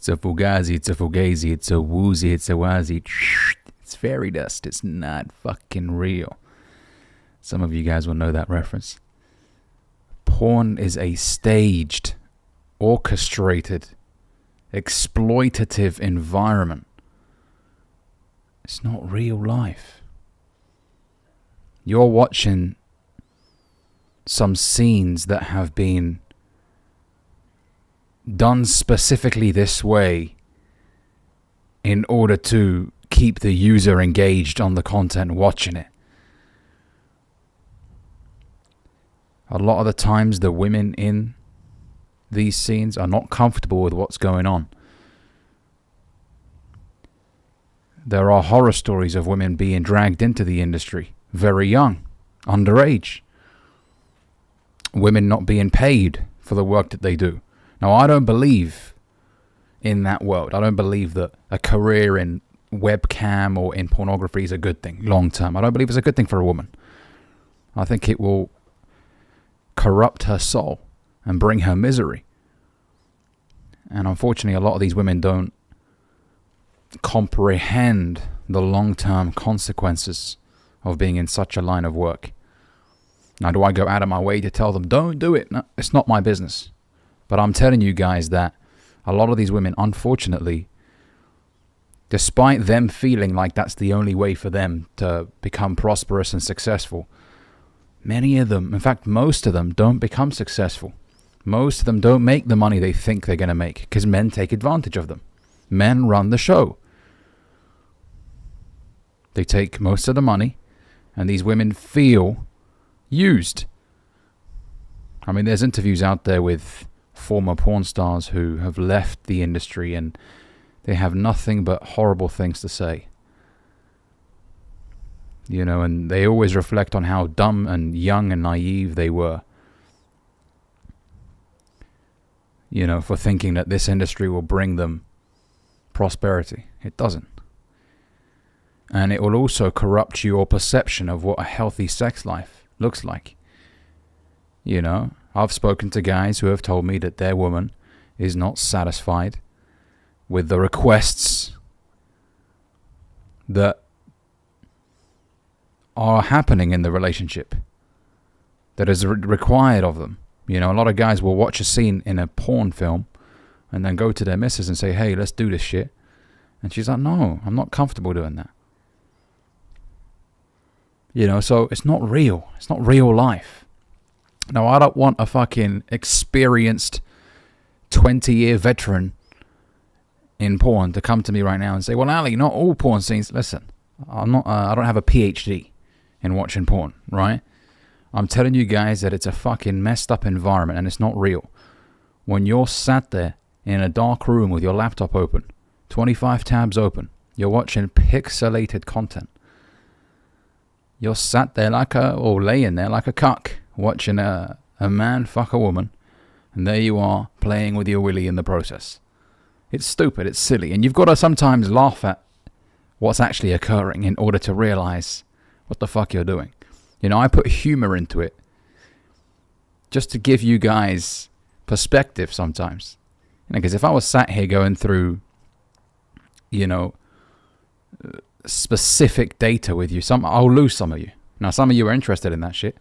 It's a fugazi, it's a fugazi, it's a woozy, it's a wazi. It's fairy dust. It's not fucking real. Some of you guys will know that reference. Porn is a staged, orchestrated, exploitative environment. It's not real life. You're watching some scenes that have been done specifically this way in order to keep the user engaged on the content watching it. A lot of the times the women in these scenes are not comfortable with what's going on. There are horror stories of women being dragged into the industry very young, underage. Women not being paid for the work that they do. Now, I don't believe in that world. I don't believe that a career in webcam or in pornography is a good thing long term. I don't believe it's a good thing for a woman. I think it will corrupt her soul and bring her misery. And unfortunately, a lot of these women don't comprehend the long-term consequences of being in such a line of work. Now, do I go out of my way to tell them, don't do it? No, it's not my business. But I'm telling you guys that a lot of these women, unfortunately, despite them feeling like that's the only way for them to become prosperous and successful, many of them, in fact, most of them don't become successful. Most of them don't make the money they think they're going to make because men take advantage of them. Men run the show. They take most of the money, and these women feel used. I mean, there's interviews out there with former porn stars who have left the industry and they have nothing but horrible things to say. You know, and they always reflect on how dumb and young and naive they were. You know, for thinking that this industry will bring them prosperity. It doesn't. And it will also corrupt your perception of what a healthy sex life looks like. You know, I've spoken to guys who have told me that their woman is not satisfied with the requests that are happening in the relationship, that is required of them. You know, a lot of guys will watch a scene in a porn film and then go to their missus and say, hey, let's do this shit. And she's like, no, I'm not comfortable doing that. You know, so it's not real. It's not real life. Now, I don't want a fucking experienced 20-year veteran in porn to come to me right now and say, well, Ali, not all porn scenes. Listen, I don't have a PhD in watching porn, right? I'm telling you guys that it's a fucking messed up environment and it's not real. When you're sat there in a dark room with your laptop open, 25 tabs open, you're watching pixelated content. You're sat there or laying there like a cuck, watching a man fuck a woman, and there you are playing with your willy in the process. It's stupid, it's silly, and you've got to sometimes laugh at what's actually occurring in order to realize what the fuck you're doing. You know, I put humor into it just to give you guys perspective sometimes. You know, because if I was sat here going through, you know, specific data with you, I'll lose some of you. Now, some of you are interested in that shit.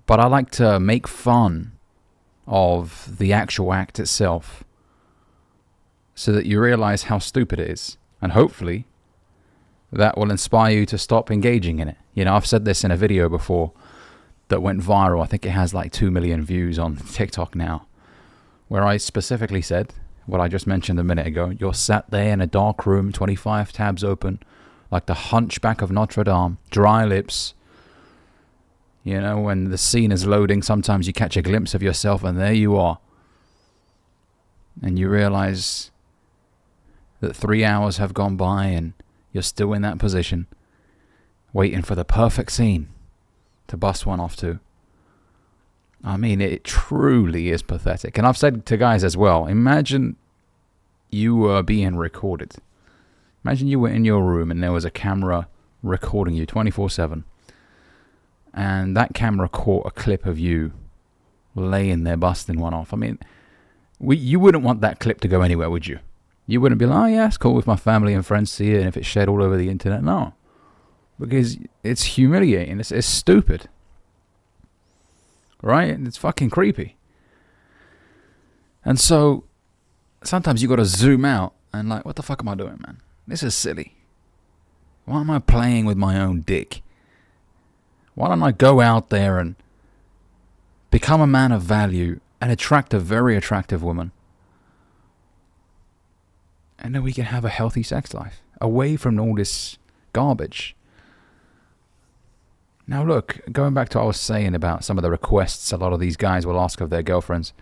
But I like to make fun of the actual act itself so that you realize how stupid it is. And hopefully that will inspire you to stop engaging in it. You know, I've said this in a video before that went viral. I think it has like 2 million views on TikTok now, where I specifically said what I just mentioned a minute ago. You're sat there in a dark room, 25 tabs open, like the Hunchback of Notre Dame, dry lips. You know, when the scene is loading, sometimes you catch a glimpse of yourself and there you are. And you realize that 3 hours have gone by and you're still in that position, waiting for the perfect scene to bust one off to. I mean, it truly is pathetic. And I've said to guys as well, imagine you were being recorded. Imagine you were in your room and there was a camera recording you 24/7. And that camera caught a clip of you laying there busting one off. I mean, You wouldn't want that clip to go anywhere, would you? You wouldn't be like, oh yeah, it's cool if my family and friends see it and if it's shared all over the internet. No. Because it's humiliating. It's stupid. Right? It's fucking creepy. And so, sometimes you got to zoom out and like, what the fuck am I doing, man? This is silly. Why am I playing with my own dick? Why don't I go out there and become a man of value and attract a very attractive woman? And then we can have a healthy sex life. Away from all this garbage. Now look, going back to what I was saying about some of the requests a lot of these guys will ask of their girlfriends.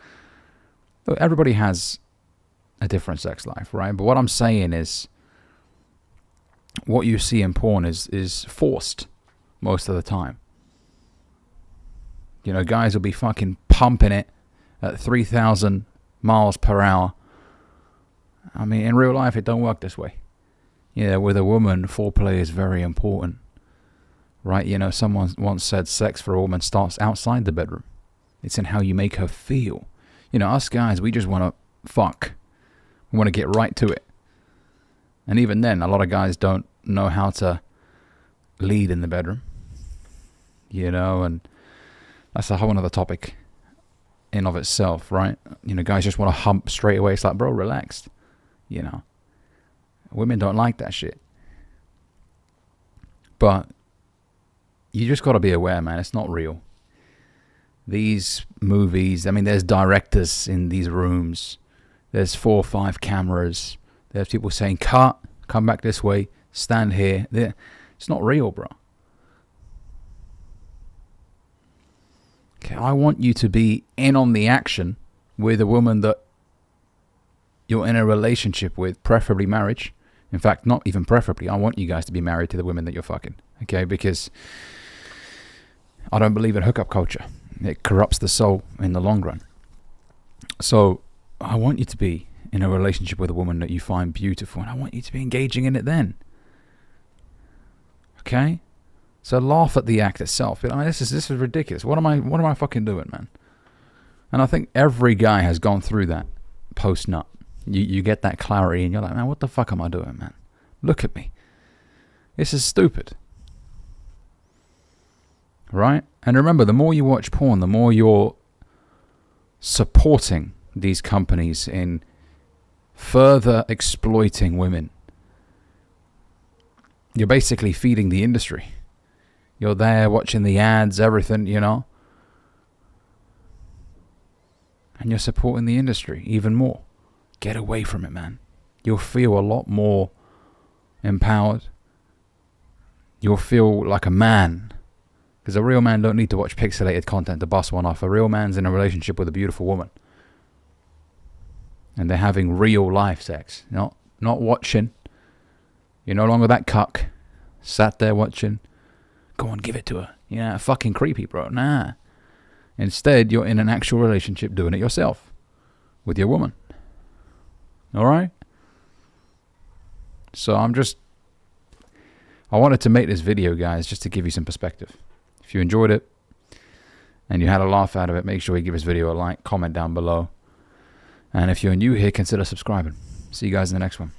Look, everybody has a different sex life, right? But what I'm saying is, what you see in porn is forced most of the time. You know, guys will be fucking pumping it at 3,000 miles per hour. I mean, in real life, it don't work this way. Yeah, with a woman, foreplay is very important. Right? You know, someone once said sex for a woman starts outside the bedroom. It's in how you make her feel. You know, us guys, we just want to fuck. We want to get right to it. And even then, a lot of guys don't know how to lead in the bedroom. You know, and that's a whole other topic in of itself, right? You know, guys just want to hump straight away. It's like, bro, relax. You know, women don't like that shit. But you just got to be aware, man. It's not real. These movies, I mean, there's directors in these rooms. There's 4 or 5 cameras. There's people saying, cut, come back this way, stand here. It's not real, bro. Okay, I want you to be in on the action with a woman that you're in a relationship with, preferably marriage. In fact, not even preferably. I want you guys to be married to the women that you're fucking. Okay, because I don't believe in hookup culture. It corrupts the soul in the long run. So I want you to be in a relationship with a woman that you find beautiful, and I want you to be engaging in it then. Okay? So laugh at the act itself. I mean, this is ridiculous. What am I fucking doing, man? And I think every guy has gone through that post nut. You get that clarity and you're like, man, what the fuck am I doing, man? Look at me. This is stupid. Right? And remember, the more you watch porn, the more you're supporting these companies in further exploiting women. You're basically feeding the industry. You're there watching the ads, everything, you know. And you're supporting the industry even more. Get away from it, man. You'll feel a lot more empowered. You'll feel like a man. Because a real man don't need to watch pixelated content to bust one off. A real man's in a relationship with a beautiful woman. And they're having real life sex. Not watching. You're no longer that cuck. Sat there watching. Go on, give it to her. Yeah, fucking creepy, bro. Nah. Instead, you're in an actual relationship doing it yourself. With your woman. Alright? So I wanted to make this video, guys, just to give you some perspective. If you enjoyed it and you had a laugh out of it, make sure you give this video a like, comment down below. And if you're new here, consider subscribing. See you guys in the next one.